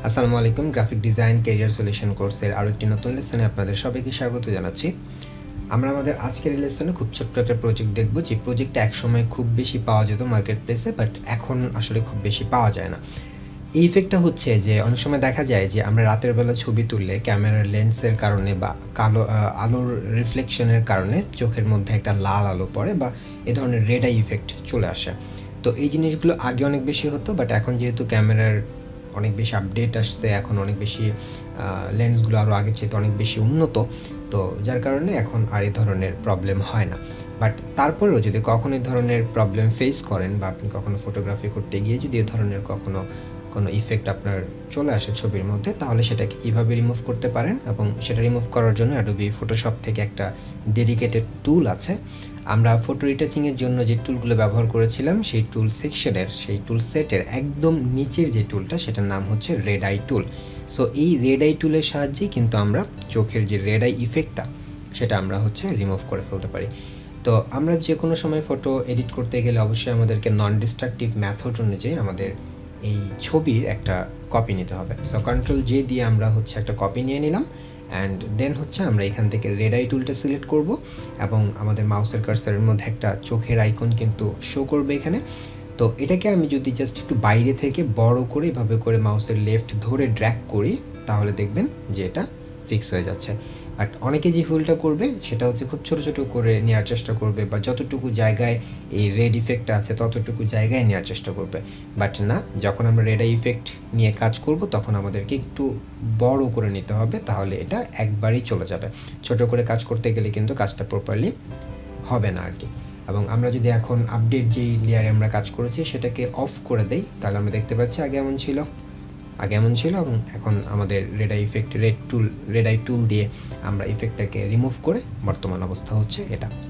আসসালামু আলাইকুম। Graphic design career solution কোর্সের আরও একটি নতুন লেসনে আপনাদের সবাইকে স্বাগত জানাচ্ছি। আমরা আমাদের আজকের লেসনে খুব ছোট্ট একটা প্রজেক্ট দেখব, যে প্রজেক্টটা একসময় খুব বেশি পাওয়া যেত মার্কেট প্লেসে, বাট এখন আসলে খুব বেশি পাওয়া যায় না। এই ইফেক্টটা হচ্ছে যে অনেক সময় দেখা যায় যে আমরা রাতের বেলা ছবি তুললে ক্যামেরার লেন্সের কারণে বা কালো আলোর রিফ্লেকশনের কারণে চোখের মধ্যে একটা লাল আলো পড়ে বা এ ধরনের রেড আই ইফেক্ট চলে আসে। তো এই জিনিসগুলো আগে অনেক বেশি হতো, বাট এখন যেহেতু ক্যামেরার অনেক বেশি আপডেট আসছে, এখন অনেক বেশি লেন্সগুলো আরও আগের চেয়ে অনেক বেশি উন্নত, তো যার কারণে এখন আর এই ধরনের প্রবলেম হয় না। বাট তারপরেও যদি কখনো এই ধরনের প্রবলেম ফেস করেন বা আপনি কখনো ফটোগ্রাফি করতে গিয়ে যদি এ ধরনের কোনো ইফেক্ট আপনার চলে আসে ছবির মধ্যে, তাহলে সেটাকে কীভাবে রিমুভ করতে পারেন, এবং সেটা রিমুভ করার জন্য অ্যাডোবি ফটোশপ থেকে একটা ডেডিকেটেড টুল আছে। আমরা ফটো রিটাচিংয়ের জন্য যে টুলগুলো ব্যবহার করেছিলাম সেই টুল সেকশনের, সেই টুল সেটের একদম নিচের যে টুলটা, সেটার নাম হচ্ছে রেড আই টুল। সো এই রেড আই টুলের সাহায্যেই কিন্তু আমরা চোখের যে রেড আই ইফেক্টটা সেটা আমরা রিমুভ করে ফেলতে পারি। তো আমরা যে কোনো সময় ফটো এডিট করতে গেলে অবশ্যই আমাদেরকে নন ডিস্ট্রাকটিভ মেথড অনুযায়ী আমাদের এই ছবির একটা কপি নিতে হবে। সো কন্ট্রোল জে দিয়ে আমরা একটা কপি নিয়ে নিলাম, অ্যান্ড দেন আমরা এখান থেকে রেড আই টুলটা সিলেক্ট করব, এবং আমাদের মাউসের কার্সারের মধ্যে একটা চোখের আইকন কিন্তু শো করবে এখানে। তো এটাকে আমি যদি জাস্ট একটু বাইরে থেকে বড় করে এভাবে করে মাউসের লেফট ধরে ড্র্যাগ করি, তাহলে দেখবেন যে এটা ফিক্স হয়ে যাচ্ছে। বাট অনেকে যে ভুলটা করবে সেটা হচ্ছে খুব ছোটো ছোটো করে নেওয়ার চেষ্টা করবে, বা যতটুকু জায়গায় এই রেড ইফেক্টটা আছে ততটুকু জায়গায় নেওয়ার চেষ্টা করবে। বাট না, যখন আমরা রেড আই ইফেক্ট নিয়ে কাজ করব তখন আমাদেরকে একটু বড় করে নিতে হবে, তাহলে এটা একবারেই চলে যাবে। ছোট করে কাজ করতে গেলে কিন্তু কাজটা প্রপারলি হবে না আর কি। এবং আমরা যদি এখন আপডেট যেই লেয়ারে আমরা কাজ করেছি সেটাকে অফ করে দেই, তাহলে আমরা দেখতে পাচ্ছি আগে এমন ছিল, এবং এখন আমাদের রেড আই টুল দিয়ে আমরা ইফেক্টটাকে রিমুভ করে বর্তমান অবস্থা হচ্ছে এটা।